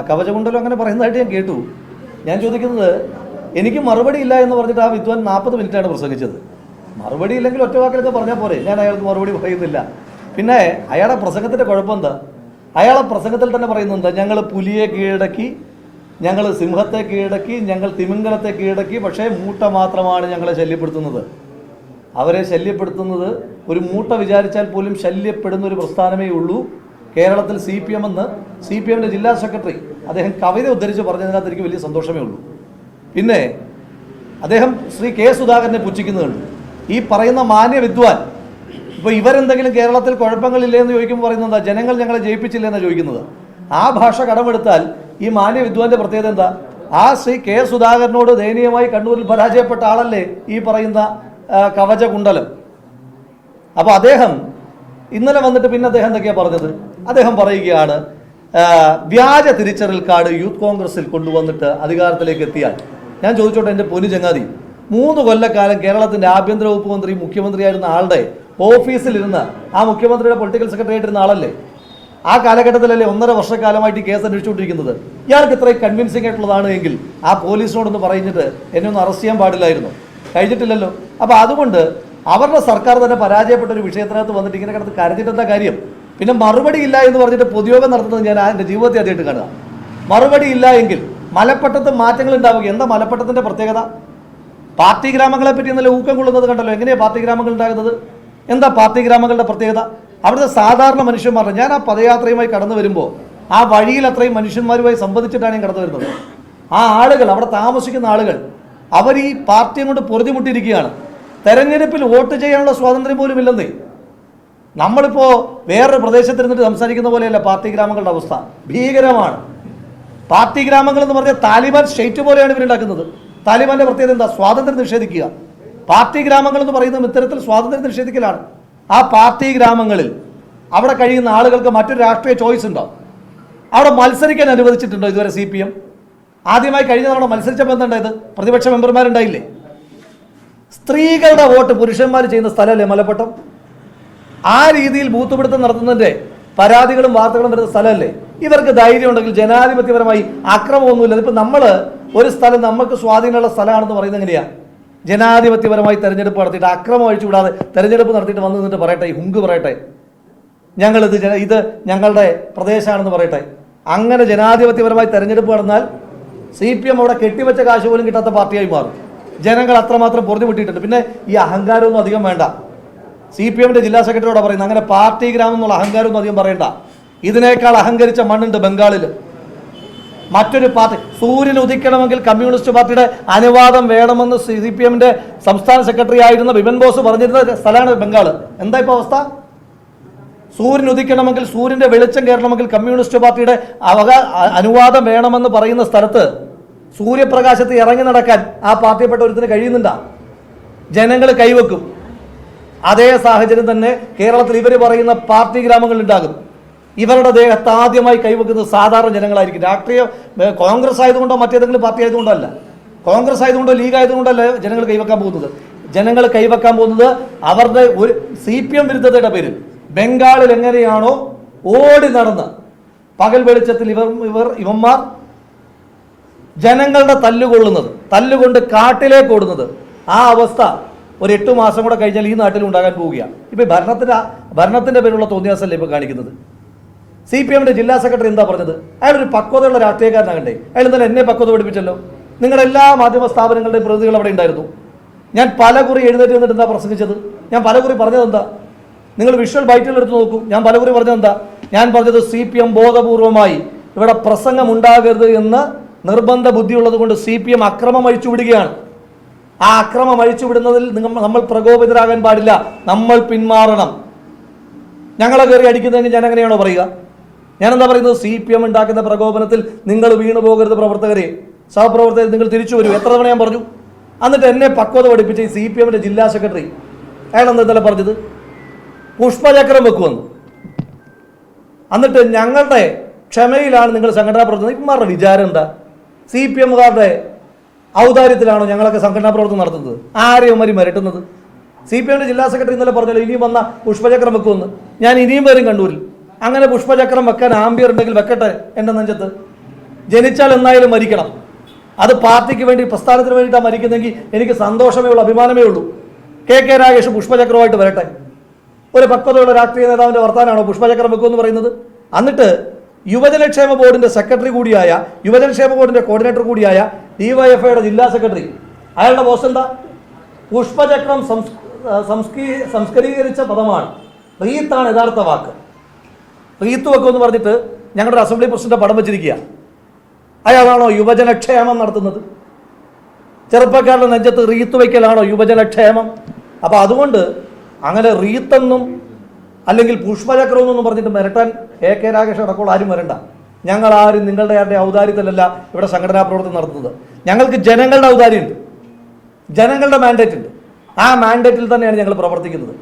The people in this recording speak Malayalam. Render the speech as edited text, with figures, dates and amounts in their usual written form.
കവചകുണ്ടലം അങ്ങനെ പറയുന്നതായിട്ട് ഞാൻ കേട്ടു. ഞാൻ ചോദിക്കുന്നത്, എനിക്ക് മറുപടി ഇല്ല എന്ന് പറഞ്ഞിട്ട് ആ വിദ്വാൻ 40 മിനിറ്റാണ് പ്രസംഗിച്ചത്. മറുപടി ഇല്ലെങ്കിൽ ഒറ്റ വാക്കിലൊക്കെ പറഞ്ഞാൽ പോരെ, ഞാൻ അയാൾക്ക് മറുപടി പറയുന്നില്ല. പിന്നെ അയാളുടെ പ്രസംഗത്തിൻ്റെ കുഴപ്പം എന്താ? അയാളെ പ്രസംഗത്തിൽ തന്നെ പറയുന്നത്, ഞങ്ങൾ പുലിയെ കീഴടക്കി, ഞങ്ങൾ സിംഹത്തെ കീഴടക്കി, ഞങ്ങൾ തിമിംഗലത്തെ കീഴടക്കി, പക്ഷേ മൂട്ട മാത്രമാണ് ഞങ്ങളെ ശല്യപ്പെടുത്തുന്നത്. അവരെ ശല്യപ്പെടുത്തുന്നത് ഒരു മൂട്ട വിചാരിച്ചാൽ പോലും ശല്യപ്പെടുന്ന ഒരു പ്രസ്ഥാനമേ ഉള്ളൂ കേരളത്തിൽ CPM എന്ന് CPMൻ്റെ ജില്ലാ സെക്രട്ടറി അദ്ദേഹം കവിത ഉദ്ധരിച്ച് പറഞ്ഞതിനകത്ത് എനിക്ക് വലിയ സന്തോഷമേ ഉള്ളൂ. പിന്നെ അദ്ദേഹം ശ്രീ K. സുധാകരനെ പുച്ഛിക്കുന്നുണ്ട്. ഈ പറയുന്ന മാന്യ വിദ്വാൻ ഇപ്പോൾ ഇവരെന്തെങ്കിലും കേരളത്തിൽ കുഴപ്പങ്ങളില്ലേ എന്ന് ചോദിക്കുമ്പോൾ പറയുന്നത് എന്താ? ജനങ്ങൾ ഞങ്ങളെ ജയിപ്പിച്ചില്ല എന്നാണ് ചോദിക്കുന്നത്. ആ ഭാഷ കടമെടുത്താൽ ഈ മാന്യ വിദ്വാന്റെ പ്രത്യേകത എന്താ? ആ ശ്രീ K. സുധാകരനോട് ദയനീയമായി കണ്ണൂരിൽ പരാജയപ്പെട്ട ആളല്ലേ ഈ പറയുന്ന കവചകുണ്ടലം. അപ്പോൾ അദ്ദേഹം ഇന്നലെ വന്നിട്ട് പിന്നെ അദ്ദേഹം എന്തൊക്കെയാണ് പറഞ്ഞത്? അദ്ദേഹം പറയുകയാണ്, വ്യാജ തിരിച്ചറിയൽ കാർഡ് യൂത്ത് കോൺഗ്രസിൽ കൊണ്ടുവന്നിട്ട് അധികാരത്തിലേക്ക് എത്തിയാൽ, ഞാൻ ചോദിച്ചോട്ടെ എൻ്റെ പൊന്നു ചങ്ങാതി, 3 കൊല്ലക്കാലം കേരളത്തിൻ്റെ ആഭ്യന്തര വകുപ്പ് മന്ത്രി മുഖ്യമന്ത്രിയായിരുന്ന ആളുടെ ഓഫീസിലിരുന്ന് ആ മുഖ്യമന്ത്രിയുടെ പൊളിറ്റിക്കൽ സെക്രട്ടറി ആയിട്ടിരുന്ന ആളല്ലേ? ആ കാലഘട്ടത്തിലല്ലേ 1.5 വർഷക്കാലമായിട്ട് കേസ് അന്വേഷിച്ചുകൊണ്ടിരിക്കുന്നത്. ഇയാൾക്ക് ഇത്രയും കൺവിൻസിംഗ് ആയിട്ടുള്ളതാണ് എങ്കിൽ ആ പോലീസിനോടൊന്ന് പറഞ്ഞിട്ട് എന്നെ ഒന്ന് അറസ്റ്റ് ചെയ്യാൻ പാടില്ലായിരുന്നു. കഴിഞ്ഞിട്ടില്ലല്ലോ. അപ്പോൾ അതുകൊണ്ട് അവരുടെ സർക്കാർ തന്നെ പരാജയപ്പെട്ട ഒരു വിഷയത്തിനകത്ത് വന്നിട്ട് ഇങ്ങനെ കിടന്ന് കരഞ്ഞിട്ട് എന്താ കാര്യം? പിന്നെ മറുപടി ഇല്ല എന്ന് പറഞ്ഞിട്ട് പൊതുയോഗം നടത്തുന്നത് ഞാൻ എൻ്റെ ജീവിതത്തിൽ ആദ്യമായിട്ട് കാണുക. മറുപടി ഇല്ല എങ്കിൽ മലപ്പട്ടത്ത് മാറ്റങ്ങൾ ഉണ്ടാവുക. എന്താ മലപ്പട്ടത്തിൻ്റെ പ്രത്യേകത? പാർട്ടി ഗ്രാമങ്ങളെ പറ്റി നല്ല ഊക്കം കൊള്ളുന്നത് കണ്ടല്ലോ. എങ്ങനെയാണ് പാർട്ടി ഗ്രാമങ്ങൾ ഉണ്ടാകുന്നത്? എന്താ പാർട്ടി ഗ്രാമങ്ങളുടെ പ്രത്യേകത? അവിടുത്തെ സാധാരണ മനുഷ്യന്മാരുടെ, ഞാൻ ആ പദയാത്രയുമായി കടന്നു വരുമ്പോൾ ആ വഴിയിൽ അത്രയും മനുഷ്യന്മാരുമായി സംബന്ധിച്ചിട്ടാണ് ഞാൻ കടന്നു വരുന്നത്. ആ ആളുകൾ, അവിടെ താമസിക്കുന്ന ആളുകൾ, അവർ ഈ പാർട്ടിയും കൊണ്ട് പൊറുതിമുട്ടിയിരിക്കുകയാണ്. തെരഞ്ഞെടുപ്പിൽ വോട്ട് ചെയ്യാനുള്ള സ്വാതന്ത്ര്യം പോലും ഇല്ലെന്നേ. നമ്മളിപ്പോൾ വേറൊരു പ്രദേശത്തിരുന്നിട്ട് സംസാരിക്കുന്ന പോലെയല്ല പാർട്ടി ഗ്രാമങ്ങളുടെ അവസ്ഥ. ഭീകരമാണ്. പാർട്ടി ഗ്രാമങ്ങൾ എന്ന് പറഞ്ഞാൽ താലിബാൻ സ്റ്റേറ്റ് പോലെയാണ് ഇവരുണ്ടാക്കുന്നത്. താലിബാന്റെ പ്രത്യേകത എന്താ? സ്വാതന്ത്ര്യം നിഷേധിക്കുക. പാർട്ടി ഗ്രാമങ്ങൾ എന്ന് പറയുന്നത് ഇത്തരത്തിൽ സ്വാതന്ത്ര്യം നിഷേധിക്കലാണ്. ആ പാർട്ടി ഗ്രാമങ്ങളിൽ അവിടെ കഴിയുന്ന ആളുകൾക്ക് മറ്റൊരു രാഷ്ട്രീയ ചോയ്സ് ഉണ്ടോ? അവിടെ മത്സരിക്കാൻ അനുവദിച്ചിട്ടുണ്ടോ ഇതുവരെ CPM? ആദ്യമായി കഴിഞ്ഞ തവണ മത്സരിച്ചപ്പോൾ എന്തുണ്ടായത്? പ്രതിപക്ഷ മെമ്പർമാരുണ്ടായില്ലേ? സ്ത്രീകളുടെ വോട്ട് പുരുഷന്മാർ ചെയ്യുന്ന സ്ഥലമല്ലേ മലപ്പട്ടം? ആ രീതിയിൽ ബൂത്ത് പിടുത്തം നടത്തുന്നതിൻ്റെ പരാതികളും വാർത്തകളും വരുന്ന സ്ഥലമല്ലേ? ഇവർക്ക് ധൈര്യം ഉണ്ടെങ്കിൽ ജനാധിപത്യപരമായി അക്രമമൊന്നുമില്ല. ഇപ്പം നമ്മൾ ഒരു സ്ഥലം നമുക്ക് സ്വാധീനമുള്ള സ്ഥലമാണെന്ന് പറയുന്നത് എങ്ങനെയാണ്? ജനാധിപത്യപരമായി തെരഞ്ഞെടുപ്പ് നടത്തിയിട്ട് അക്രമം അഴിച്ചു വിടാതെ തെരഞ്ഞെടുപ്പ് നടത്തിയിട്ട് വന്നു നിന്നിട്ട് പറയട്ടെ, ഈ ഹുങ്ക് പറയട്ടെ, ഇത് ഞങ്ങളുടെ പ്രദേശമാണെന്ന് പറയട്ടെ. അങ്ങനെ ജനാധിപത്യപരമായി തെരഞ്ഞെടുപ്പ് നടന്നാൽ CPM അവിടെ കെട്ടിവെച്ച കാശ് പോലും കിട്ടാത്ത പാർട്ടിയായി മാറും. ജനങ്ങൾ അത്രമാത്രം പൊറുതി വിട്ടിട്ടുണ്ട്. പിന്നെ ഈ അഹങ്കാരമൊന്നും അധികം വേണ്ട. CPMൻ്റെ ജില്ലാ സെക്രട്ടറിയോട് പറയുന്നത് അങ്ങനെ പാർട്ടി ഗ്രാമം എന്നുള്ള അഹങ്കാരമൊന്നും അധികം പറയണ്ട. ഇതിനേക്കാൾ അഹങ്കരിച്ച മണ്ണുണ്ട് ബംഗാളിൽ. മറ്റൊരു പാർട്ടി സൂര്യൻ ഉദിക്കണമെങ്കിൽ കമ്മ്യൂണിസ്റ്റ് പാർട്ടിയുടെ അനുവാദം വേണമെന്ന് CPMൻ്റെ സംസ്ഥാന സെക്രട്ടറി ആയിരുന്ന ബിപിൻ ബോസ് പറഞ്ഞിരുന്ന സ്ഥലമാണ് ബംഗാൾ. എന്താ ഇപ്പോൾ അവസ്ഥ? സൂര്യൻ ഉദിക്കണമെങ്കിൽ, സൂര്യൻ്റെ വെളിച്ചം കയറണമെങ്കിൽ കമ്മ്യൂണിസ്റ്റ് പാർട്ടിയുടെ അനുവാദം വേണമെന്ന് പറയുന്ന സ്ഥലത്ത് സൂര്യപ്രകാശത്ത് ഇറങ്ങി നടക്കാൻ ആ പാർട്ടിപ്പെട്ട ഒരുത്തിന് കഴിയുന്നുണ്ടാ? ജനങ്ങൾ കൈവെക്കും. അതേ സാഹചര്യം തന്നെ കേരളത്തിൽ ഇവർ പറയുന്ന പാർട്ടി ഗ്രാമങ്ങളുണ്ടാകും. ഇവരുടെ ദേഹത്ത് ആദ്യമായി കൈവെക്കുന്നത് സാധാരണ ജനങ്ങളായിരിക്കും. രാഷ്ട്രീയ കോൺഗ്രസ് ആയതുകൊണ്ടോ മറ്റേതെങ്കിലും പാർട്ടി ആയതുകൊണ്ടോ അല്ല, കോൺഗ്രസ് ആയതുകൊണ്ടോ ലീഗ് ആയതുകൊണ്ടല്ല ജനങ്ങൾ കൈവെക്കാൻ പോകുന്നത്. ജനങ്ങൾ കൈവെക്കാൻ പോകുന്നത് അവരുടെ ഒരു CPM വിരുദ്ധതയുടെ പേരിൽ ബംഗാളിൽ എങ്ങനെയാണോ ഓടി നടന്ന് പകൽ വെളിച്ചത്തിൽ ഇവന്മാർ ജനങ്ങളുടെ തല്ലുകൊണ്ട് കാട്ടിലേക്ക് ഓടുന്നത്, ആ അവസ്ഥ ഒരു 8 മാസം കൂടെ കഴിഞ്ഞാൽ ഈ നാട്ടിൽ ഉണ്ടാകാൻ പോവുകയാണ്. ഇപ്പം ഭരണത്തിൻ്റെ പേരിലുള്ള തോന്നിയാസല്ലേ ഇപ്പോൾ കാണിക്കുന്നത്. CPMൻ്റെ ജില്ലാ സെക്രട്ടറി എന്താ പറഞ്ഞത്? അയാളൊരു പക്വതയുള്ള രാഷ്ട്രീയക്കാരനാകണ്ടേ? അയാൾ ഇന്നലെ എന്നെ പക്വത പഠിപ്പിച്ചല്ലോ. നിങ്ങളുടെ എല്ലാ മാധ്യമ സ്ഥാപനങ്ങളുടെയും പ്രതിനിധികൾ അവിടെ ഉണ്ടായിരുന്നു. ഞാൻ പലകുറി എഴുന്നേറ്റ് നിന്നിട്ട് എന്താ പ്രസംഗിച്ചത്? ഞാൻ പലകുറി പറഞ്ഞത് എന്താ? നിങ്ങൾ വിഷ്വൽ ബൈറ്റുകൾ എടുത്ത് നോക്കൂ. ഞാൻ പലകുറി പറഞ്ഞത് എന്താ? ഞാൻ പറഞ്ഞത് CPM ബോധപൂർവമായി ഇവിടെ പ്രസംഗം ഉണ്ടാകരുത് എന്ന് നിർബന്ധ ബുദ്ധിയുള്ളത് കൊണ്ട് CPM അക്രമം അഴിച്ചുവിടുകയാണ്. ആ അക്രമം അഴിച്ചുവിടുന്നതിൽ നമ്മൾ പ്രകോപിതരാകാൻ പാടില്ല. നമ്മൾ പിന്മാറണം. ഞങ്ങളെ കയറി അടിക്കുന്നതെങ്കിൽ ഞാൻ എങ്ങനെയാണോ പറയുക? ഞാനെന്താ പറയുന്നത്? CPM ഉണ്ടാക്കുന്ന പ്രകോപനത്തിൽ നിങ്ങൾ വീണു പോകരുത്. പ്രവർത്തകരെ, സഹപ്രവർത്തകരെ, നിങ്ങൾ തിരിച്ചു വരൂ. എത്ര തവണ ഞാൻ പറഞ്ഞു? എന്നിട്ട് എന്നെ പക്വത പഠിപ്പിച്ച ഈ CPMൻ്റെ ജില്ലാ സെക്രട്ടറി അയാളെന്താ ഇന്നലെ പറഞ്ഞത്? പുഷ്പചക്രം വെക്കുമെന്ന്. എന്നിട്ട് ഞങ്ങളുടെ ക്ഷമയിലാണ് നിങ്ങൾ സംഘടനാ പ്രവർത്തനം. ഇവന്മാരുടെ വിചാരം എന്താ? CPMകാരുടെ ഔദാര്യത്തിലാണോ ഞങ്ങളൊക്കെ സംഘടനാ പ്രവർത്തനം നടത്തുന്നത്? ആരെയും മരി മരട്ടുന്നത്? CPMൻ്റെ ജില്ലാ സെക്രട്ടറി ഇന്നലെ പറഞ്ഞല്ലോ ഇനിയും വന്ന പുഷ്പചക്രം വെക്കുമെന്ന്. ഞാൻ ഇനിയും വരും കണ്ണൂരിൽ. അങ്ങനെ പുഷ്പചക്രം വെക്കാൻ ആംബിയർ ഉണ്ടെങ്കിൽ വെക്കട്ടെ എൻ്റെ നെഞ്ചത്ത്. ജനിച്ചാൽ എന്നായാലും മരിക്കണം. അത് പാർട്ടിക്ക് വേണ്ടി, പ്രസ്ഥാനത്തിന് വേണ്ടിയിട്ടാണ് മരിക്കുന്നെങ്കിൽ എനിക്ക് സന്തോഷമേ ഉള്ളൂ, അഭിമാനമേ ഉള്ളൂ. കെ രാഗേഷ് പുഷ്പചക്രമായിട്ട് വരട്ടെ. ഒരു പക്വതയുള്ള രാഷ്ട്രീയ നേതാവിൻ്റെ വർത്താനാണോ പുഷ്പചക്രം വെക്കുമെന്ന് പറയുന്നത്? എന്നിട്ട് യുവജനക്ഷേമ ബോർഡിൻ്റെ സെക്രട്ടറി കൂടിയായ, യുവജനക്ഷേമ ബോർഡിൻ്റെ കോർഡിനേറ്റർ കൂടിയായ ഡിവൈഎഫ്ഐയുടെ ജില്ലാ സെക്രട്ടറി, അയാളുടെ പോസ്റ്റ് എന്താ? പുഷ്പചക്രം സംസ്കരീകരിച്ച പദമാണ്, റീത്താണ് യഥാർത്ഥ വാക്ക്. റീത്ത് വെക്കുമെന്ന് പറഞ്ഞിട്ട് ഞങ്ങളുടെ അസംബ്ലി പ്രസിഡന്റ് പടം വെച്ചിരിക്കുക. അയാളാണോ യുവജനക്ഷേമം നടത്തുന്നത്? ചെറുപ്പക്കാരുടെ നെഞ്ചത്ത് റീത്ത് വയ്ക്കലാണോ യുവജനക്ഷേമം? അപ്പോൾ അതുകൊണ്ട് അങ്ങനെ റീത്തെന്നും അല്ലെങ്കിൽ പുഷ്പചക്രമെന്നൊന്നും പറഞ്ഞിട്ട് മിരട്ടാൻ കെ രാഗേഷ് അടക്കമുള്ള ആരും വരണ്ട. ഞങ്ങൾ ആരും നിങ്ങളുടെ ആരുടെ ഔദാര്യത്തിലല്ല ഇവിടെ സംഘടനാ പ്രവർത്തനം നടത്തുന്നത്. ഞങ്ങൾക്ക് ജനങ്ങളുടെ ഔദാര്യമുണ്ട്, ജനങ്ങളുടെ മാൻഡേറ്റ് ഉണ്ട്. ആ മാൻഡേറ്റിൽ തന്നെയാണ് ഞങ്ങൾ പ്രവർത്തിക്കുന്നത്.